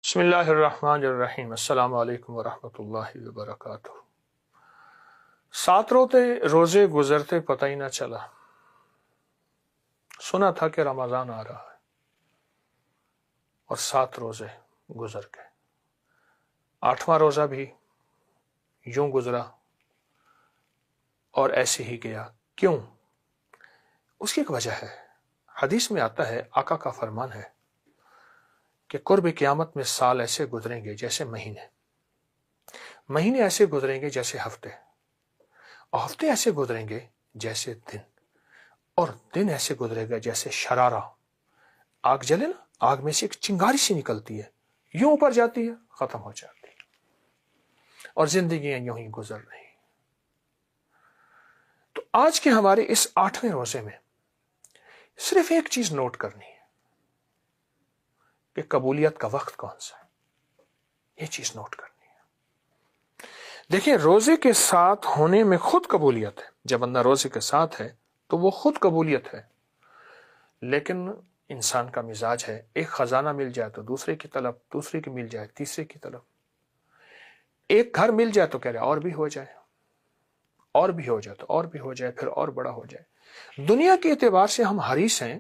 بسم اللہ الرحمن الرحیم۔ السلام علیکم ورحمۃ اللہ وبرکاتہ۔ 7 روزے گزرتے پتہ ہی نہ چلا، سنا تھا کہ رمضان آ رہا ہے اور 7 روزے گزر گئے۔ 8واں روزہ بھی یوں گزرا اور ایسے ہی گیا۔ کیوں؟ اس کی ایک وجہ ہے۔ حدیث میں آتا ہے، آقا کا فرمان ہے کہ قرب قیامت میں سال ایسے گزریں گے جیسے مہینے ایسے گزریں گے جیسے ہفتے، اور ہفتے ایسے گزریں گے جیسے دن، اور دن ایسے گزرے گا جیسے شرارہ۔ آگ جلے نا، آگ میں سے ایک چنگاری سی نکلتی ہے، یوں اوپر جاتی ہے، ختم ہو جاتی ہے، اور زندگیاں یوں ہی گزر رہی۔ تو آج کے ہمارے اس 8ویں روزے میں صرف ایک چیز نوٹ کرنی ہے کہ قبولیت کا وقت کون سا ہے، یہ چیز نوٹ کرنی ہے۔ دیکھیں، روزے کے ساتھ ہونے میں خود قبولیت ہے۔ جب بندہ روزے کے ساتھ ہے تو وہ خود قبولیت ہے، لیکن انسان کا مزاج ہے، ایک خزانہ مل جائے تو دوسرے کی طلب، دوسرے کی مل جائے تیسرے کی طلب، ایک گھر مل جائے تو کہہ رہے اور بھی ہو جائے، اور بھی ہو جائے تو اور بھی ہو جائے، پھر اور بڑا ہو جائے۔ دنیا کے اعتبار سے ہم حریص ہیں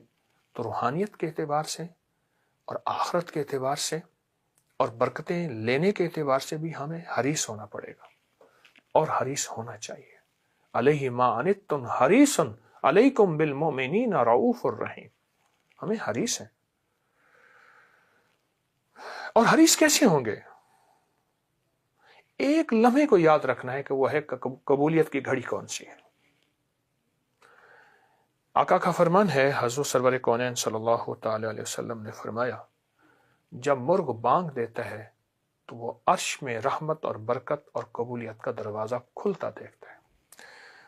تو روحانیت کے اعتبار سے اور آخرت کے اعتبار سے اور برکتیں لینے کے اعتبار سے بھی ہمیں حریص ہونا پڑے گا، اور حریص ہونا چاہیے۔ علیہ ما عنتم حریص علیکم بالمؤمنین رؤوف الرحیم۔ ہمیں حریص ہیں، اور حریص کیسے ہوں گے؟ ایک لمحے کو یاد رکھنا ہے کہ وہ ہے قبولیت کی گھڑی کون سی ہے۔ آقا کا فرمان ہے، حضور سرور کونین صلی اللہ تعالی علیہ وسلم نے فرمایا، جب مرغ بانگ دیتا ہے تو وہ عرش میں رحمت اور برکت اور قبولیت کا دروازہ کھلتا دیکھتا ہے۔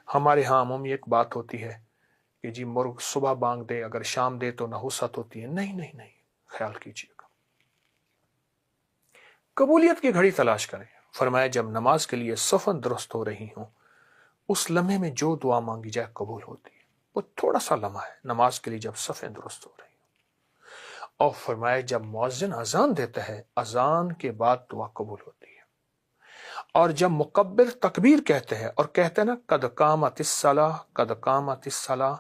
ہمارے ہاں عمومی ایک بات ہوتی ہے کہ جی مرغ صبح بانگ دے، اگر شام دے تو نحوست ہوتی ہے۔ نہیں، خیال کیجیے گا، قبولیت کی گھڑی تلاش کریں۔ فرمایا، جب نماز کے لیے صفن درست ہو رہی ہوں، اس لمحے میں جو دعا مانگی جائے قبول ہوتی ہے۔ وہ تھوڑا سا لمحہ ہے نماز کے لیے، جب صفیں درست ہو رہی ہیں۔ اور فرمایا، جب مؤذن اذان دیتا ہے، اذان کے بعد دعا قبول ہوتی ہے۔ اور جب مکبر تکبیر کہتے ہیں اور کہتے ہیں نا، قد قامت الصلاۃ، قد قامت الصلاۃ،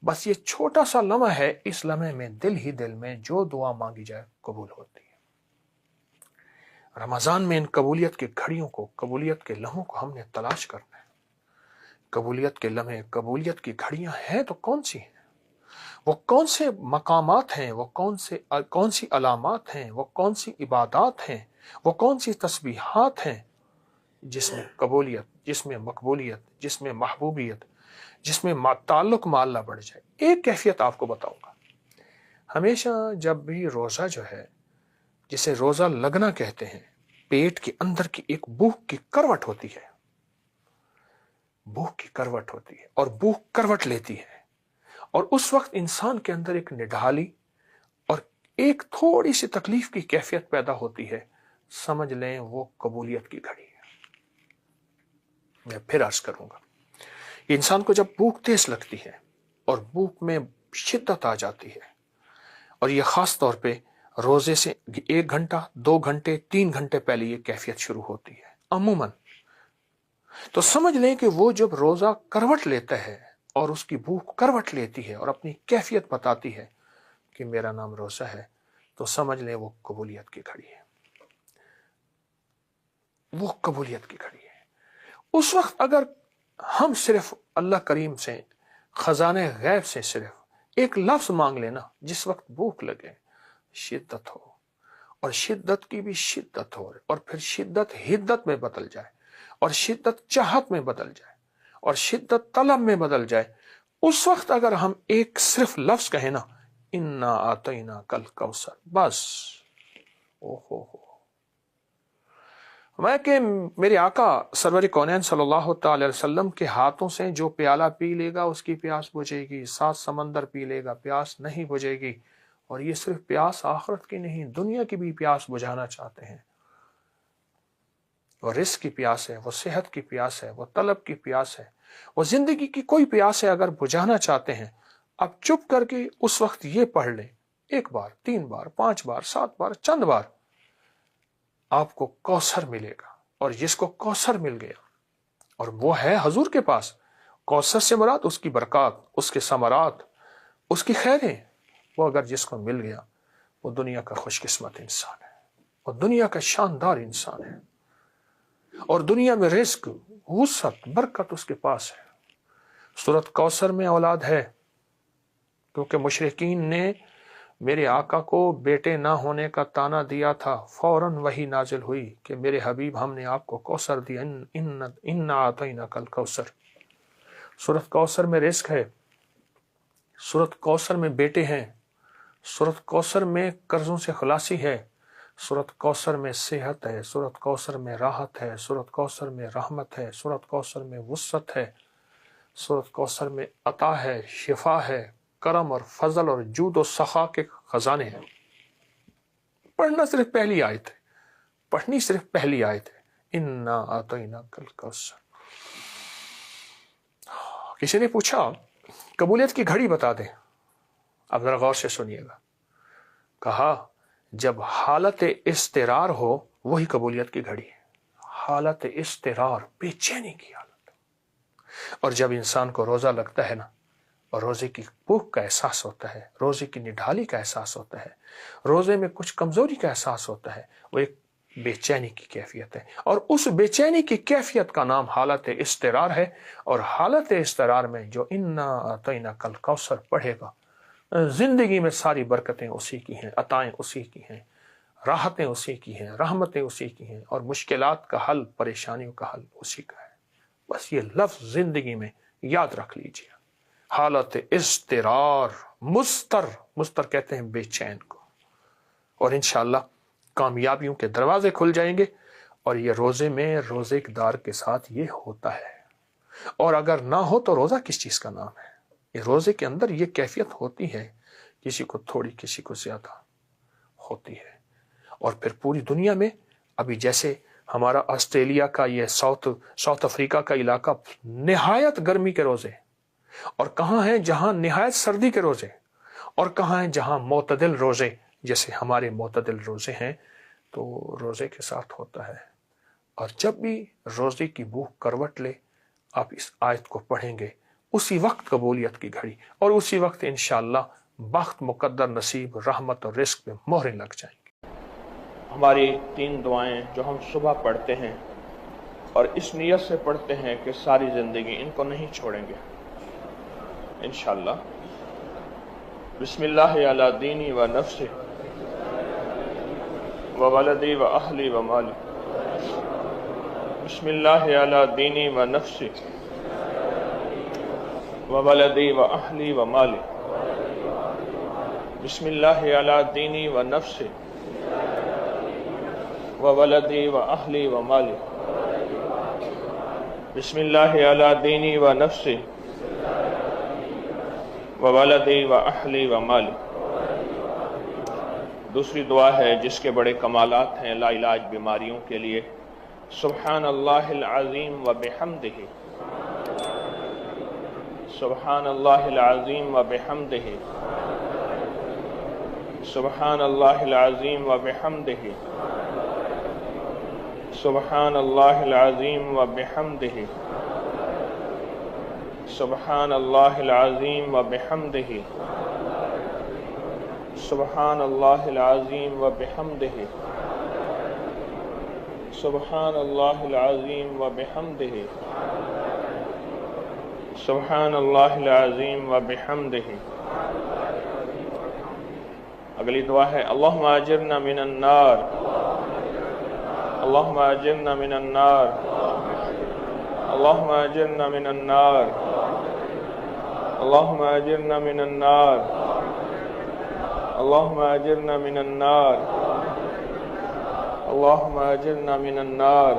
بس یہ چھوٹا سا لمحہ ہے، اس لمحے میں دل ہی دل میں جو دعا مانگی جائے قبول ہوتی ہے۔ رمضان میں ان قبولیت کی گھڑیوں کو، قبولیت کے لمحوں کو ہم نے تلاش کرنا ہے۔ قبولیت کے لمحے، قبولیت کی گھڑیاں ہیں تو کون سی ہیں؟ وہ کون سے مقامات ہیں؟ وہ کون سی علامات ہیں؟ وہ کون سی عبادات ہیں؟ وہ کون سی تسبیحات ہیں جس میں قبولیت، جس میں مقبولیت، جس میں محبوبیت، جس میں تعلق مع اللہ بڑھ جائے؟ ایک کیفیت آپ کو بتاؤں گا۔ ہمیشہ جب بھی روزہ جو ہے، جسے روزہ لگنا کہتے ہیں، پیٹ کے اندر کی ایک بھوک کی کروٹ ہوتی ہے، بھوک کی کروٹ ہوتی ہے، اور بھوک کروٹ لیتی ہے، اور اس وقت انسان کے اندر ایک نڈھالی اور ایک تھوڑی سی تکلیف کی کیفیت پیدا ہوتی ہے۔ سمجھ لیں وہ قبولیت کی گھڑی ہے۔ میں پھر عرض کروں گا، انسان کو جب بھوک تیز لگتی ہے اور بھوک میں شدت آ جاتی ہے، اور یہ خاص طور پہ روزے سے 1 گھنٹہ، 2 گھنٹے، 3 گھنٹے پہلے یہ کیفیت شروع ہوتی ہے عموماً، تو سمجھ لیں کہ وہ جب روزہ کروٹ لیتا ہے اور اس کی بھوک کروٹ لیتی ہے اور اپنی کیفیت بتاتی ہے کہ میرا نام روزہ ہے، تو سمجھ لیں وہ قبولیت کی گھڑی ہے، وہ قبولیت کی گھڑی ہے۔ اس وقت اگر ہم صرف اللہ کریم سے، خزانے غیب سے صرف ایک لفظ مانگ لینا، جس وقت بھوک لگے، شدت ہو، اور شدت کی بھی شدت ہو، اور پھر شدت حدت میں بدل جائے، اور شدت چاہت میں بدل جائے، اور شدت طلب میں بدل جائے، اس وقت اگر ہم ایک صرف لفظ کہیں نا، انا آتینا کل کوثر، بس اوہو ہو، میں کہ میرے آقا سرور کونین صلی اللہ تعالی علیہ وسلم کے ہاتھوں سے جو پیالہ پی لے گا اس کی پیاس بجھے گی، 7 سمندر پی لے گا پیاس نہیں بجھے گی۔ اور یہ صرف پیاس آخرت کی نہیں، دنیا کی بھی پیاس بجھانا چاہتے ہیں۔ وہ رزق کی پیاس ہے، وہ صحت کی پیاس ہے، وہ طلب کی پیاس ہے، وہ زندگی کی کوئی پیاس ہے، اگر بجھانا چاہتے ہیں، اب چپ کر کے اس وقت یہ پڑھ لیں، 1 بار، 3 بار، 5 بار، 7 بار، چند بار، آپ کو کوثر ملے گا، اور جس کو کوثر مل گیا اور وہ ہے حضور کے پاس، کوثر سے مراد اس کی برکات، اس کے ثمرات، اس کی خیریں، وہ اگر جس کو مل گیا وہ دنیا کا خوش قسمت انسان ہے، اور دنیا کا شاندار انسان ہے، اور دنیا میں رزق، وسعت، برکت اس کے پاس ہے۔ سورۃ کوثر میں اولاد ہے، کیونکہ مشرکین نے میرے آقا کو بیٹے نہ ہونے کا طعنہ دیا تھا، فوراً وحی نازل ہوئی کہ میرے حبیب ہم نے آپ کو کوثر دیا، انا اعطیناک الکوثر۔ سورۃ کوثر میں رزق ہے، سورۃ کوثر میں بیٹے ہیں، سورۃ کوثر میں قرضوں سے خلاصی ہے، سورۃ کوثر میں صحت ہے، سورۃ کوثر میں راحت ہے، سورۃ کوثر میں رحمت ہے، سورۃ کوثر میں وسعت ہے، سورۃ کوثر میں عطا ہے، شفا ہے، کرم اور فضل اور جود و سخا کے خزانے ہیں۔ پڑھنا صرف پہلی آیت ہے، پڑھنی صرف پہلی آیت ہے، انا اعطیناک الکوثر۔ کسی نے پوچھا قبولیت کی گھڑی بتا دیں، اب ذرا غور سے سنیے گا۔ کہا جب حالت اضطرار ہو وہی قبولیت کی گھڑی ہے، حالت اضطرار، بے چینی کی حالت، اور جب انسان کو روزہ لگتا ہے نا، اور روزے کی بھوک کا احساس ہوتا ہے، روزے کی نڈھالی کا احساس ہوتا ہے، روزے میں کچھ کمزوری کا احساس ہوتا ہے، وہ ایک بے چینی کی کیفیت ہے، اور اس بے چینی کی کیفیت کا نام حالت اضطرار ہے۔ اور حالت اضطرار میں جو انا اعطیناک الکوثر پڑھے گا، زندگی میں ساری برکتیں اسی کی ہیں، عطائیں اسی کی ہیں، راحتیں اسی کی ہیں، رحمتیں اسی کی ہیں، اور مشکلات کا حل، پریشانیوں کا حل اسی کا ہے۔ بس یہ لفظ زندگی میں یاد رکھ لیجیے، حالت اضطرار، مستر کہتے ہیں بے چین کو، اور انشاءاللہ کامیابیوں کے دروازے کھل جائیں گے۔ اور یہ روزے میں روزے دار کے ساتھ یہ ہوتا ہے، اور اگر نہ ہو تو روزہ کس چیز کا نام ہے؟ یہ روزے کے اندر یہ کیفیت ہوتی ہے، کسی کو تھوڑی، کسی کو زیادہ ہوتی ہے۔ اور پھر پوری دنیا میں ابھی جیسے ہمارا آسٹریلیا کا یہ ساؤتھ افریقہ کا علاقہ نہایت گرمی کے روزے، اور کہاں ہیں جہاں نہایت سردی کے روزے، اور کہاں ہیں جہاں معتدل روزے، جیسے ہمارے معتدل روزے ہیں تو روزے کے ساتھ ہوتا ہے۔ اور جب بھی روزے کی بھوک کروٹ لے، آپ اس آیت کو پڑھیں گے، اسی وقت قبولیت کی گھڑی، اور اسی وقت انشاءاللہ بخت، مقدر، نصیب، رحمت اور رزق میں مہریں لگ جائیں گی۔ ہماری 3 دعائیں جو ہم صبح پڑھتے ہیں، اور اس نیت سے پڑھتے ہیں کہ ساری زندگی ان کو نہیں چھوڑیں گے انشاءاللہ۔ بسم اللہ علی دینی و نفسی و ولدی و اہلی و مالی، بسم اللہ علی دینی و نفسی و ولدی و اہلی و مالی، بسم اللہ علی دینی و نفسی و ولدی و اہلی و مالی، بسم اللہ علی دینی و نفسی و ولدی و اہلی و مالی۔ دوسری دعا ہے جس کے بڑے کمالات ہیں لا علاج بیماریوں کے لیے، سبحان اللہ العظیم و بحمدہ، سبحان اللہ العظیم و بحمدہ، سبحان اللہ العظیم و بحمدہ، سبحان اللہ العظیم و بحمدہ، سبحان اللہ العظیم و بحمدہ، سبحان اللہ العظیم و بحمدہ، سبحان اللہ العظیم و بحمدہ، سبحان اللہ العظیم و بحمدہ۔ اگلی دعا ہے اللہم اجرنا من النار، اللہم اجرنا من النار، اللہم اجرنا من النار، اللہم اجرنا من النار، اللہم اجرنا من النار، اللہم اجرنا من النار،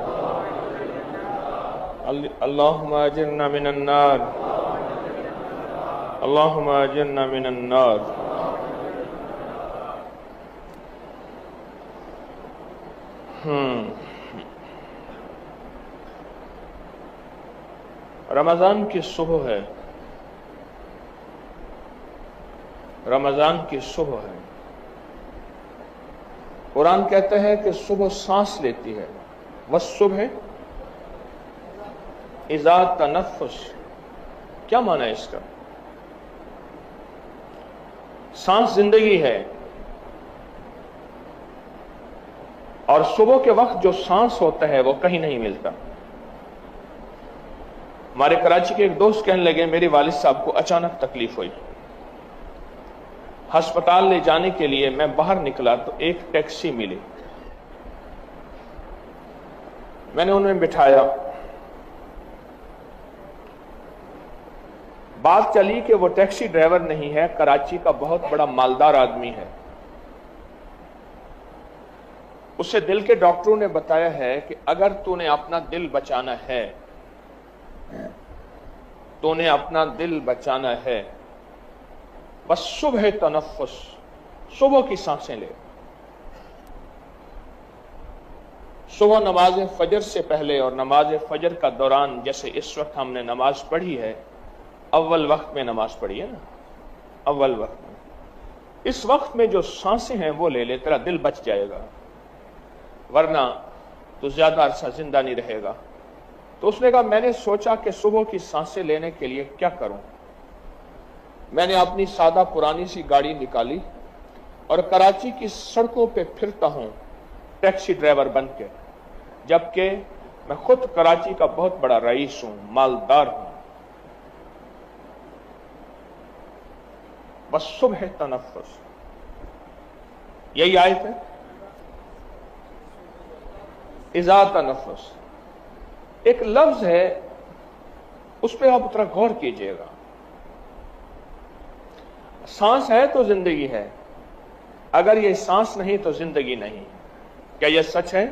اللہم اجرنا من النار، اللہم اجرنا من النار۔ رمضان کی صبح ہے، رمضان کی صبح ہے، قرآن کہتا ہے کہ صبح سانس لیتی ہے، والصبح اذا تنفس. کیا معنی ہے اس کا؟ سانس زندگی ہے، اور صبح کے وقت جو سانس ہوتا ہے وہ کہیں نہیں ملتا. ہمارے کراچی کے ایک دوست کہنے لگے میرے والد صاحب کو اچانک تکلیف ہوئی، ہسپتال لے جانے کے لیے میں باہر نکلا تو ایک ٹیکسی ملی، میں نے انہیں بٹھایا. بات چلی کہ وہ ٹیکسی ڈرائیور نہیں ہے، کراچی کا بہت بڑا مالدار آدمی ہے. اسے دل کے ڈاکٹروں نے بتایا ہے کہ اگر تو نے اپنا دل بچانا ہے، تو نے اپنا دل بچانا ہے، بس صبح تنفس، صبح کی سانسیں لے. صبح نماز فجر سے پہلے اور نماز فجر کا دوران، جیسے اس وقت ہم نے نماز پڑھی ہے، اول وقت میں نماز پڑھی ہے نا، اول وقت میں، اس وقت میں جو سانسیں ہیں وہ لے لے، تیرا دل بچ جائے گا، ورنہ تو زیادہ عرصہ زندہ نہیں رہے گا. تو اس نے کہا میں نے سوچا کہ صبح کی سانسیں لینے کے لیے کیا کروں. میں نے اپنی سادہ پرانی سی گاڑی نکالی اور کراچی کی سڑکوں پہ پھرتا ہوں ٹیکسی ڈرائیور بن کے، جبکہ میں خود کراچی کا بہت بڑا رئیس ہوں، مالدار ہوں. بس صبح تنفس، یہی آیت ہے، اذا تنفس. ایک لفظ ہے، اس پہ آپ ذرا غور کیجئے گا. سانس ہے تو زندگی ہے، اگر یہ سانس نہیں تو زندگی نہیں. کیا یہ سچ ہے؟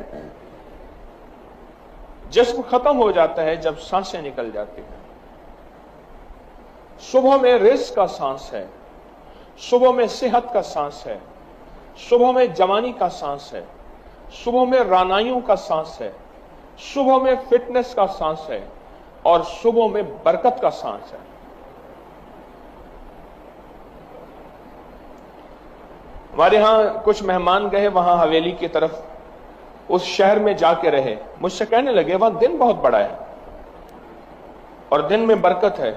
جسم ختم ہو جاتا ہے جب سانسیں نکل جاتی ہیں. صبح میں رزق کا سانس ہے، صبح میں صحت کا سانس ہے، صبح میں جوانی کا سانس ہے، صبح میں رانائیوں کا سانس ہے، صبح میں فٹنس کا سانس ہے، اور صبح میں برکت کا سانس ہے. ہمارے ہاں کچھ مہمان گئے وہاں حویلی کی طرف، اس شہر میں جا کے رہے، مجھ سے کہنے لگے وہاں دن بہت بڑا ہے اور دن میں برکت ہے.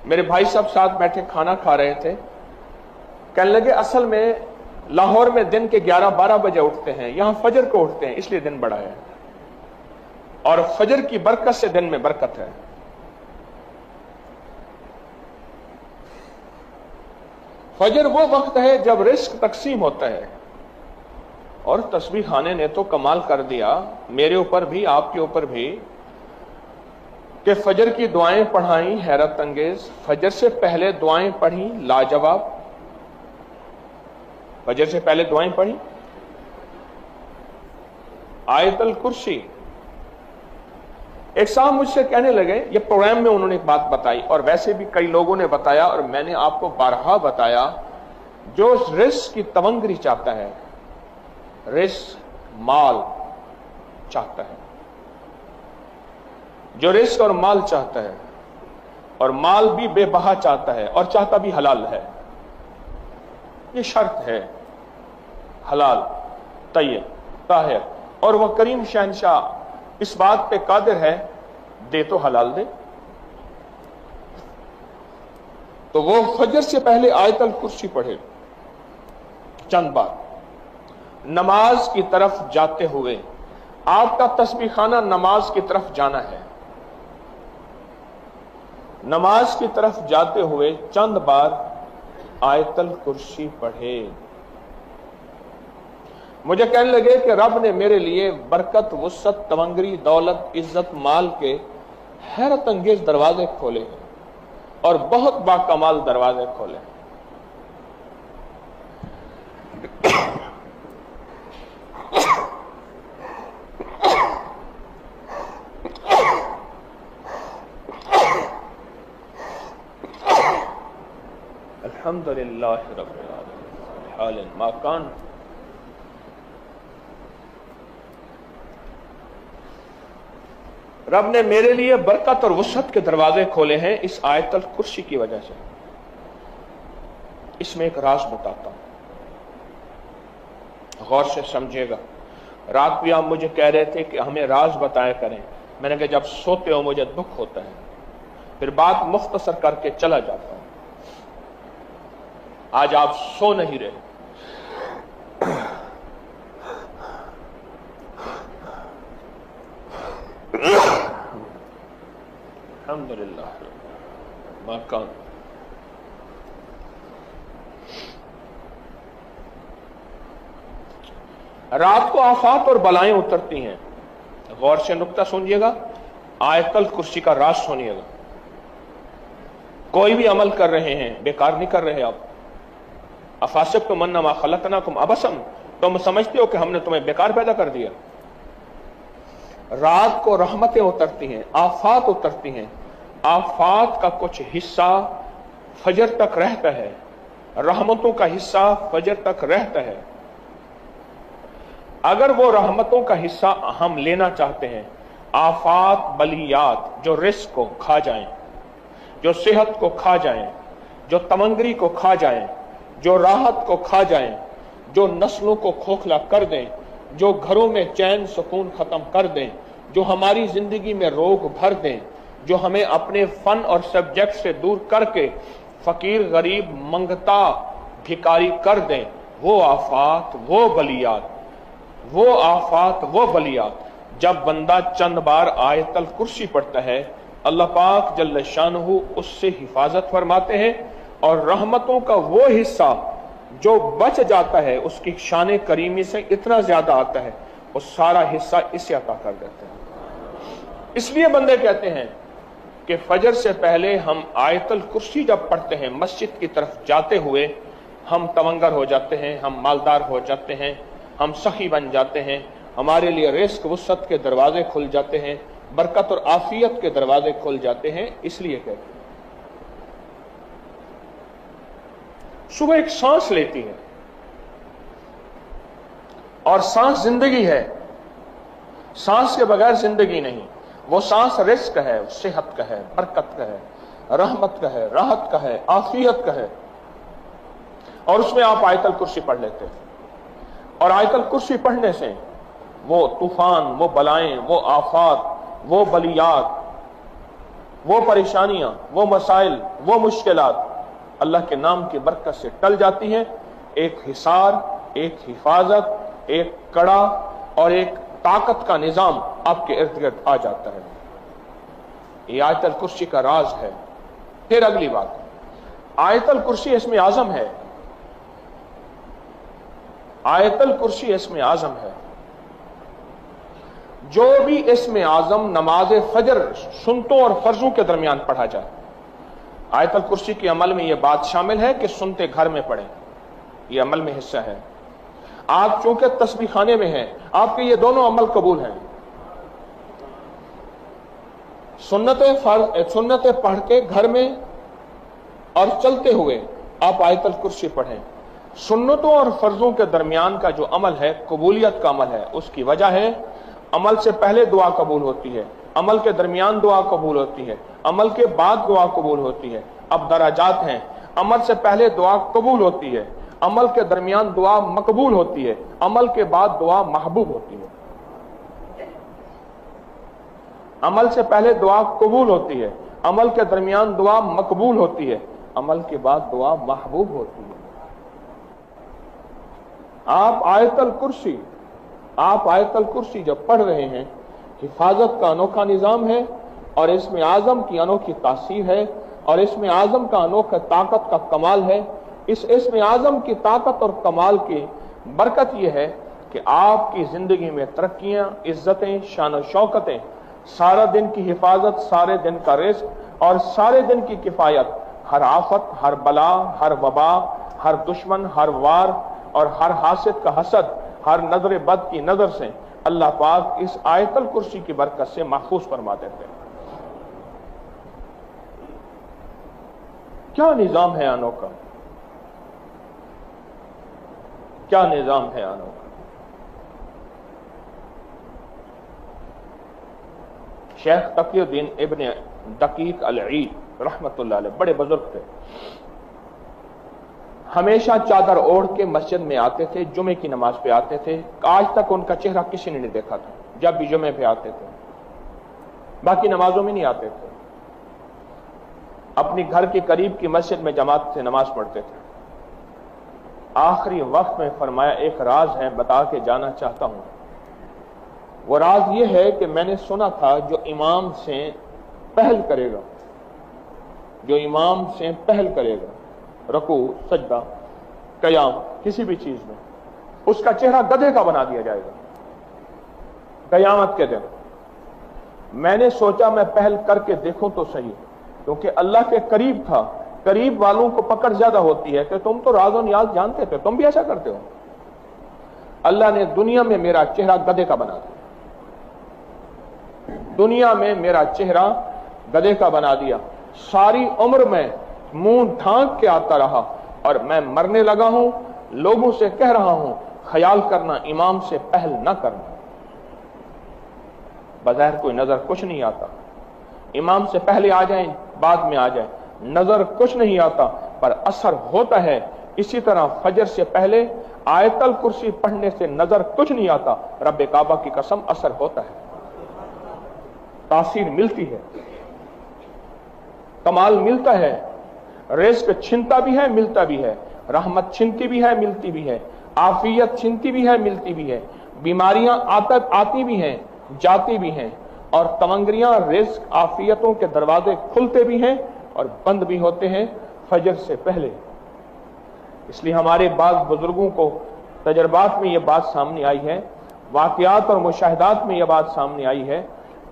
میرے بھائی صاحب ساتھ بیٹھے کھانا کھا رہے تھے، کہنے لگے اصل میں لاہور میں دن کے 11-12 بجے اٹھتے ہیں، یہاں فجر کو اٹھتے ہیں، اس لیے دن بڑا ہے، اور فجر کی برکت سے دن میں برکت ہے. فجر وہ وقت ہے جب رزق تقسیم ہوتا ہے. اور تسبیح خانے نے تو کمال کر دیا، میرے اوپر بھی آپ کے اوپر بھی، کہ فجر کی دعائیں پڑھائیں حیرت انگیز. فجر سے پہلے دعائیں پڑھیں لاجواب، فجر سے پہلے دعائیں پڑھیں. آیت الکرسی. ایک صاحب مجھ سے کہنے لگے، یہ پروگرام میں انہوں نے ایک بات بتائی اور ویسے بھی کئی لوگوں نے بتایا اور میں نے آپ کو بارہا بتایا، جو رزق کی تونگری چاہتا ہے، رزق مال چاہتا ہے، جو رزق اور مال چاہتا ہے، اور مال بھی بے بہا چاہتا ہے اور چاہتا بھی حلال ہے، یہ شرط ہے، حلال طیب طاہر. اور وہ کریم شہنشاہ اس بات پہ قادر ہے، دے تو حلال دے. تو وہ فجر سے پہلے آیت الکرسی پڑھے چند بار. نماز کی طرف جاتے ہوئے آپ کا تسبیح خانہ نماز کی طرف جانا ہے، نماز کی طرف جاتے ہوئے چند بار آیت الکرسی پڑھے. مجھے کہنے لگے کہ رب نے میرے لیے برکت، وسعت، تونگری، دولت، عزت، مال کے حیرت انگیز دروازے کھولے ہیں اور بہت باکمال دروازے کھولے ہیں. الحمدللہ رب العالمین حال ما کان. رب نے میرے لیے برکت اور وسعت کے دروازے کھولے ہیں اس آیت الکرسی کی وجہ سے. اس میں ایک راز بتاتا ہوں. غور سے سمجھے گا. رات بھی آپ مجھے کہہ رہے تھے کہ ہمیں راز بتایا کریں. میں نے کہا جب سوتے ہو مجھے دکھ ہوتا ہے, پھر بات مختصر کر کے چلا جاتا ہوں. آج آپ سو نہیں رہے. الحمدللہ ماکان. رات کو آفات اور بلائیں اترتی ہیں. غور سے نقطہ سنیے گا, آیت الکرسی کا راز سنیے گا. کوئی بھی عمل کر رہے ہیں بیکار نہیں کر رہے آپ. افاسبتم انما خلقناکم عبثا, تم سمجھتے ہو کہ ہم نے تمہیں بیکار پیدا کر دیا. رات کو رحمتیں اترتی ہیں, آفات اترتی ہیں. آفات کا کچھ حصہ فجر تک رہتا ہے, رحمتوں کا حصہ فجر تک رہتا ہے. اگر وہ رحمتوں کا حصہ ہم لینا چاہتے ہیں, آفات بلیات جو رزق کو کھا جائیں, جو صحت کو کھا جائیں, جو تمنگری کو کھا جائیں, جو راحت کو کھا جائیں, جو نسلوں کو کھوکھلا کر دیں, جو گھروں میں چین سکون ختم کر دیں, جو ہماری زندگی میں روگ بھر دیں, جو ہمیں اپنے فن اور سبجیکٹ سے دور کر کے فقیر غریب منگتا بھکاری کر دیں, وہ آفات وہ بلیات, وہ آفات وہ بلیات. جب بندہ چند بار آیت الکرسی پڑھتا ہے, اللہ پاک جل شانہ اس سے حفاظت فرماتے ہیں, اور رحمتوں کا وہ حصہ جو بچ جاتا ہے اس کی شان کریمی سے اتنا زیادہ آتا ہے, وہ سارا حصہ اسے عطا کر دیتے ہیں. اس لیے بندے کہتے ہیں کہ فجر سے پہلے ہم آیت الکرسی جب پڑھتے ہیں مسجد کی طرف جاتے ہوئے, ہم تمنگر ہو جاتے ہیں, ہم مالدار ہو جاتے ہیں, ہم سخی بن جاتے ہیں, ہمارے لیے رزق وسعت کے دروازے کھل جاتے ہیں, برکت اور عافیت کے دروازے کھل جاتے ہیں. اس لیے کہتے ہیں صبح ایک سانس لیتی ہے, اور سانس زندگی ہے. سانس کے بغیر زندگی نہیں. وہ سانس رزق ہے, صحت کا ہے, برکت کا ہے, رحمت کا ہے, راحت کا ہے, عافیت کا ہے. اور اس میں آپ آیت الکرسی پڑھ لیتے ہیں, اور آیت الکرسی پڑھنے سے وہ طوفان, وہ بلائیں, وہ آفات, وہ بلیات, وہ پریشانیاں, وہ مسائل, وہ مشکلات اللہ کے نام کی برکت سے ٹل جاتی ہیں. ایک حصار, ایک حفاظت, ایک کڑا اور ایک طاقت کا نظام آپ کے ارد گرد آ جاتا ہے. یہ آیت الکرسی کا راز ہے. پھر اگلی بات, آیت الکرسی اسم اعظم ہے. آیت الکرسی اسم اعظم ہے. جو بھی اسم اعظم نماز فجر سنتوں اور فرضوں کے درمیان پڑھا جائے, آیت الکرسی کے عمل میں یہ بات شامل ہے کہ سنتے گھر میں پڑھیں, یہ عمل میں حصہ ہے. آپ چونکہ تسبیح خانے میں ہیں, آپ کے یہ دونوں عمل قبول ہیں. سنتیں پڑھ کے گھر میں اور چلتے ہوئے آپ آیت الکرسی پڑھیں. سنتوں اور فرضوں کے درمیان کا جو عمل ہے قبولیت کا عمل ہے. اس کی وجہ ہے عمل سے پہلے دعا قبول ہوتی ہے, عمل کے درمیان دعا قبول ہوتی ہے, عمل کے بعد دعا قبول ہوتی ہے. اب درجات ہیں, عمل سے پہلے دعا قبول ہوتی ہے, عمل کے درمیان دعا مقبول ہوتی ہے, عمل کے بعد دعا محبوب ہوتی ہے. عمل سے پہلے دعا قبول ہوتی ہے, عمل کے درمیان دعا مقبول ہوتی ہے, عمل کے بعد دعا محبوب ہوتی ہے. آپ آیت الکرسی جب پڑھ رہے ہیں, حفاظت کا انوکھا نظام ہے, اور اسم اعظم کی انوکھی تاثیر ہے, اور اسم اعظم کا انوکھا طاقت کا کمال ہے. اس اسم اعظم کی طاقت اور کمال کی برکت یہ ہے کہ آپ کی زندگی میں ترقیاں, عزتیں, شان و شوکتیں, سارا دن کی حفاظت, سارے دن کا رزق اور سارے دن کی کفایت, ہر آفت, ہر بلا, ہر وبا, ہر دشمن, ہر وار اور ہر حاسد کا حسد, ہر نظر بد کی نظر سے اللہ پاک اس آیت الکرسی کی برکت سے محفوظ فرما دیتے ہیں. کیا نظام ہے انوکھا, کیا نظام ہے انوکھا. شیخ تقی الدین ابن دقیق العید رحمت اللہ علیہ بڑے بزرگ تھے. ہمیشہ چادر اوڑھ کے مسجد میں آتے تھے، جمعے کی نماز پہ آتے تھے، آج تک ان کا چہرہ کسی نے نہیں دیکھا تھا جب بھی جمعے پہ آتے تھے، باقی نمازوں میں نہیں آتے تھے، اپنی گھر کے قریب کی مسجد میں جماعت سے نماز پڑھتے تھے۔ آخری وقت میں فرمایا ایک راز ہے بتا کے جانا چاہتا ہوں، وہ راز یہ ہے کہ میں نے سنا تھا جو امام سے پہل کرے گا، جو امام سے پہل کرے گا رکوع، سجدہ، قیام، کسی بھی چیز میں، اس کا چہرہ گدھے کا بنا دیا جائے گا قیامت کے دن۔ میں نے سوچا میں پہل کر کے دیکھوں تو صحیح، کیونکہ اللہ کے قریب تھا، قریب والوں کو پکڑ زیادہ ہوتی ہے کہ تم تو راز و نیاز جانتے تھے، تم بھی ایسا کرتے ہو۔ اللہ نے دنیا میں میرا چہرہ گدھے کا بنا دیا، دنیا میں میرا چہرہ گدھے کا بنا دیا، ساری عمر میں منہ ڈھانک کے آتا رہا، اور میں مرنے لگا ہوں لوگوں سے کہہ رہا ہوں خیال کرنا امام سے پہل نہ کرنا۔ بظاہر کوئی نظر کچھ نہیں آتا، امام سے پہلے آ جائیں بعد میں آ جائیں، نظر کچھ نہیں آتا پر اثر ہوتا ہے۔ اسی طرح فجر سے پہلے آیت الکرسی پڑھنے سے نظر کچھ نہیں آتا، رب کعبہ کی قسم اثر ہوتا ہے، تاثیر ملتی ہے، کمال ملتا ہے، رزق چھنتا بھی ہے ملتا بھی ہے، رحمت چھنتی بھی ہے ملتی بھی ہے، عافیت چھنتی بھی ہے ملتی بھی ہے، بیماریاں آتی بھی ہیں جاتی بھی ہیں، اور تمنگریاں رزق عافیتوں کے دروازے کھلتے بھی ہیں اور بند بھی ہوتے ہیں فجر سے پہلے۔ اس لیے ہمارے بعض بزرگوں کو تجربات میں یہ بات سامنے آئی ہے، واقعات اور مشاہدات میں یہ بات سامنے آئی ہے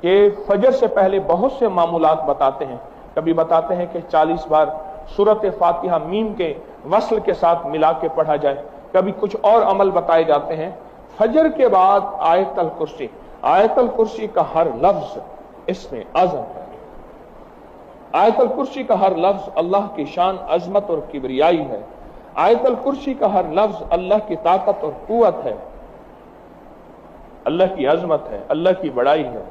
کہ فجر سے پہلے بہت سے معمولات بتاتے ہیں۔ کبھی بتاتے ہیں کہ 40 بار سورۃ فاتحہ میم کے وصل کے ساتھ ملا کے پڑھا جائے، کبھی کچھ اور عمل بتائے جاتے ہیں۔ فجر کے بعد آیت الکرسی، آیت الکرسی کا ہر لفظ اسم اعظم ہے، آیت الکرسی کا ہر لفظ اللہ کی شان، عظمت اور کبریائی ہے، آیت الکرسی کا ہر لفظ اللہ کی طاقت اور قوت ہے، اللہ کی عظمت ہے، اللہ کی بڑائی ہے۔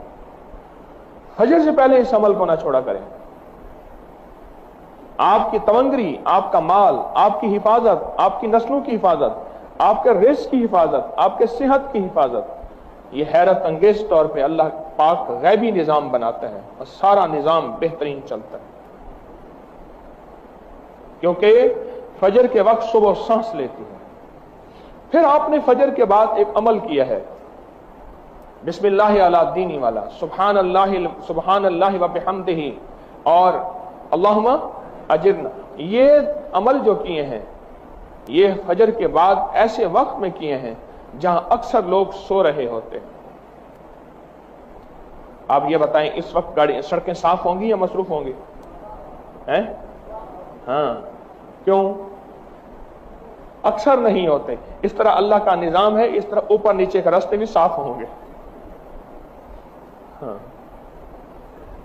فجر سے پہلے اس عمل کو نہ چھوڑا کریں۔ آپ کی تمنگری، آپ کا مال، آپ کی حفاظت، آپ کی نسلوں کی حفاظت، آپ کے رزق کی حفاظت، آپ کے صحت کی حفاظت، یہ حیرت انگیز طور پہ اللہ پاک غیبی نظام بناتا ہے اور سارا نظام بہترین چلتا ہے، کیونکہ فجر کے وقت صبح سانس لیتی ہے۔ پھر آپ نے فجر کے بعد ایک عمل کیا ہے، بسم اللہ علی دینی والا، سبحان اللہ و بحمدہ اور اللہم اجرنا، یہ عمل جو کیے ہیں یہ فجر کے بعد ایسے وقت میں کیے ہیں جہاں اکثر لوگ سو رہے ہوتے ہیں۔ آپ یہ بتائیں اس وقت سڑکیں صاف ہوں گی یا مصروف ہوں گی؟ ہاں، کیوں؟ اکثر نہیں ہوتے۔ اس طرح اللہ کا نظام ہے، اس طرح اوپر نیچے کے راستے بھی صاف ہوں گے، ہاں،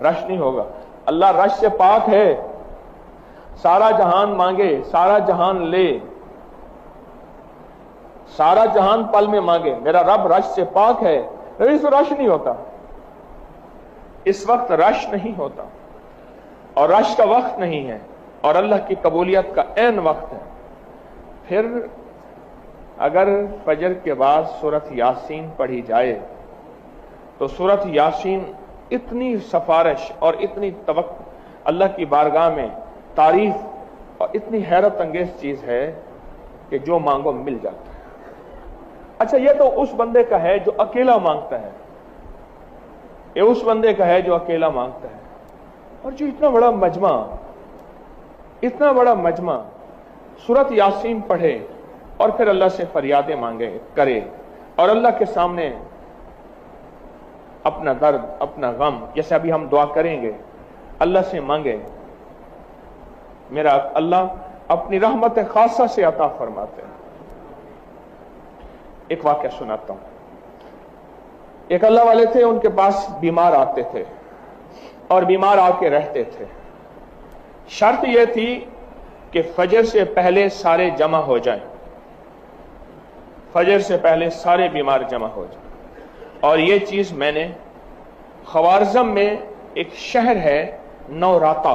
رش نہیں ہوگا۔ اللہ رش سے پاک ہے، سارا جہان مانگے سارا جہان لے، سارا جہان پل میں مانگے، میرا رب رش سے پاک ہے، لیکن اس رش نہیں ہوتا، اس وقت رش نہیں ہوتا اور رش کا وقت نہیں ہے اور اللہ کی قبولیت کا عین وقت ہے۔ پھر اگر فجر کے بعد سورۃ یاسین پڑھی جائے تو سورۃ یاسین اتنی سفارش اور اتنی توقع اللہ کی بارگاہ میں تعریف اور اتنی حیرت انگیز چیز ہے کہ جو مانگو مل جاتا ہے۔ اچھا، یہ تو اس بندے کا ہے جو اکیلا مانگتا ہے، یہ اس بندے کا ہے جو اکیلا مانگتا ہے، اور جو اتنا بڑا مجمع سورۃ یاسین پڑھے اور پھر اللہ سے فریادیں مانگے کرے اور اللہ کے سامنے اپنا درد، اپنا غم، جیسے ابھی ہم دعا کریں گے، اللہ سے مانگے، میرا اللہ اپنی رحمت خاصہ سے عطا فرماتے ہیں۔ ایک واقعہ سناتا ہوں۔ ایک اللہ والے تھے، ان کے پاس بیمار آتے تھے اور بیمار آ کے رہتے تھے۔ شرط یہ تھی کہ فجر سے پہلے سارے جمع ہو جائیں، فجر سے پہلے سارے بیمار جمع ہو جائیں۔ اور یہ چیز میں نے خوارزم میں ایک شہر ہے نوراتا،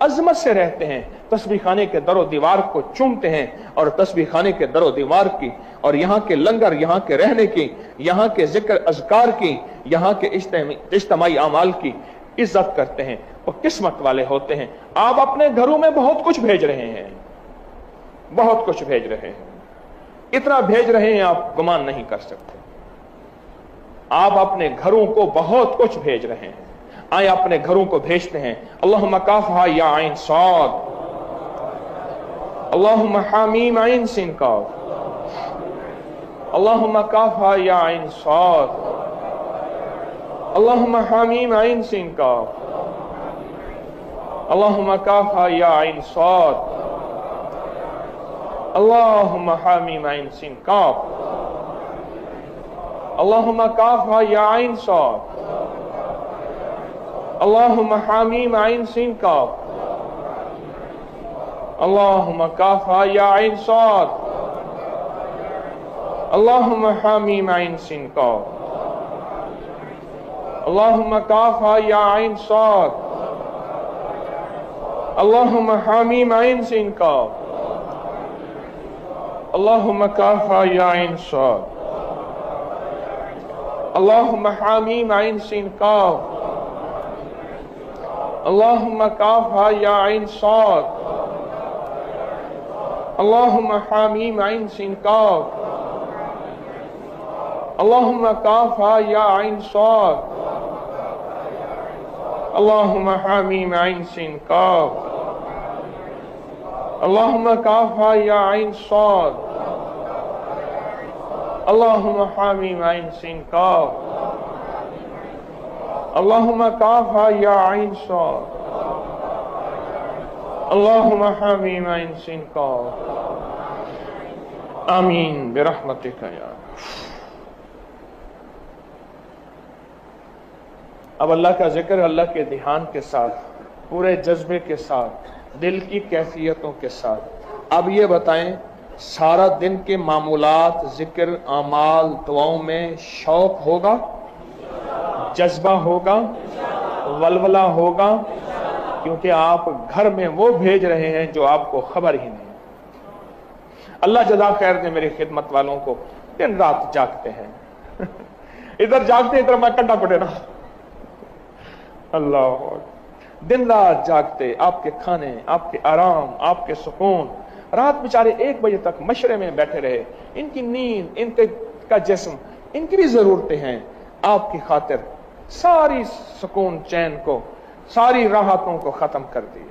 عظمت سے رہتے ہیں، تسبیح خانے کے در و دیوار کو چومتے ہیں، اور تسبیح خانے کے در و دیوار کی اور یہاں کے لنگر، یہاں کے رہنے کی، یہاں کے ذکر اذکار کی، یہاں کے اجتماعی اعمال کی عزت کرتے ہیں، وہ قسمت والے ہوتے ہیں۔ آپ اپنے گھروں میں بہت کچھ بھیج رہے ہیں، بہت کچھ بھیج رہے ہیں، اتنا بھیج رہے ہیں آپ گمان نہیں کر سکتے۔ آپ اپنے گھروں کو بہت کچھ بھیج رہے ہیں، آئے اپنے گھروں کو بھیجتے ہیں۔ اللہم کافہا یا عین صاد، اللہم حامیم عین سین کاف، اللہم کافہا یا عین صاد، اللہم حامیم عین سین کاف، اللہم کافہا یا عین صاد، اللہم حامیم عین سین کاف، اللہم کافہا یا عین صاد، اللہم حامیم عین سین کاف، اللہم کافہا یا عین صاد، اللہم حامیم عین سین کاف، اللہم کافہا یا عین صاد، اللہم حامیم عین سین کاف، اللہم کافہا یا عین صاد، اللہم حامیم عین سین کاف، اللہم کافہا یا عین صاد، اللہم حامیم عین سین کاف، اللہم کافہا یا عین صاد، اللہم حامیم عین سین کاف، اللہم کافہا یا عین صاد، اللہم حامیم عین سین کاف، اللہم کافہا یا عین صاد، اللہم حامیم عین سین کاف۔ آمین برحمتک یا۔ اب اللہ کا ذکر اللہ کے دھیان کے ساتھ، پورے جذبے کے ساتھ، دل کی کیفیتوں کے ساتھ۔ اب یہ بتائیں، سارا دن کے معمولات، ذکر، اعمال، دعاؤں میں شوق ہوگا، جذبہ ہوگا، ولولہ ہوگا، کیونکہ آپ گھر میں وہ بھیج رہے ہیں جو آپ کو خبر ہی نہیں۔ اللہ جزا خیر دے میری خدمت والوں کو، دن رات جاگتے ہیں، ادھر جاگتے ادھر میں کنڈا پڑے نا، اللہ دن رات جاگتے، آپ کے کھانے، آپ کے آرام، آپ کے سکون، رات بیچارے 1 بجے تک مشورے میں بیٹھے رہے، ان کی نیند، ان کا جسم، ان کی بھی ضرورتیں ہیں، آپ کی خاطر ساری سکون چین کو، ساری راحتوں کو ختم کر دی،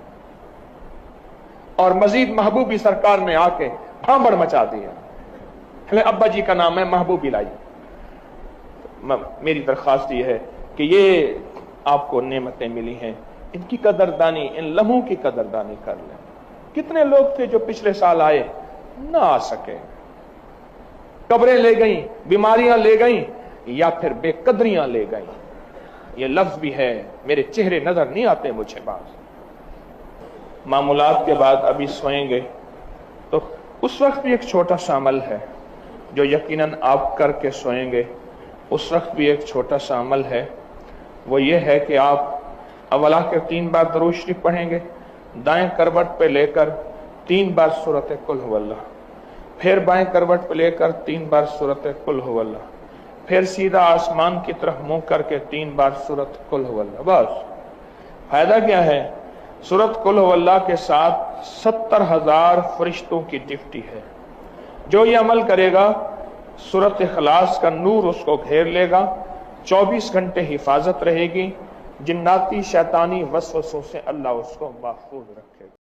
اور مزید محبوبی سرکار نے آ کے بھانبڑ مچا دیا۔ ابا جی کا نام ہے محبوبی لائی۔ میری درخواست یہ ہے کہ یہ آپ کو نعمتیں ملی ہیں، ان کی قدردانی، ان لمحوں کی قدردانی کر لیں۔ کتنے لوگ تھے جو پچھلے سال آئے، نہ آ سکے، قبریں لے گئیں، بیماریاں لے گئیں، یا پھر بے قدریاں لے گئیں۔ یہ لفظ بھی ہے، میرے چہرے نظر نہیں آتے مجھے بعض۔ معمولات کے بعد ابھی سوئیں گے تو اس وقت بھی ایک چھوٹا سا عمل ہے جو یقیناً آپ کر کے سوئیں گے۔ اس وقت بھی ایک چھوٹا سا عمل ہے، وہ یہ ہے کہ آپ اولا کے 3 بار درود شریف پڑھیں گے، دائیں کروٹ پہ لے کر 3 بار سورۃ قل ھو اللہ، پھر بائیں کروٹ پہ لے کر 3 بار سورۃ قل ھو اللہ، پھر سیدھا آسمان کی طرف منہ کر کے 3 بار سورۃ قل ھو اللہ۔ بس فائدہ کیا ہے؟ سورۃ قل ھو اللہ کے ساتھ 70,000 فرشتوں کی ڈیوٹی ہے۔ جو یہ عمل کرے گا، سورۃ اخلاص کا نور اس کو گھیر لے گا، 24 گھنٹے حفاظت رہے گی، جناتی شیطانی وسوسوں سے اللہ اس کو محفوظ رکھے گا۔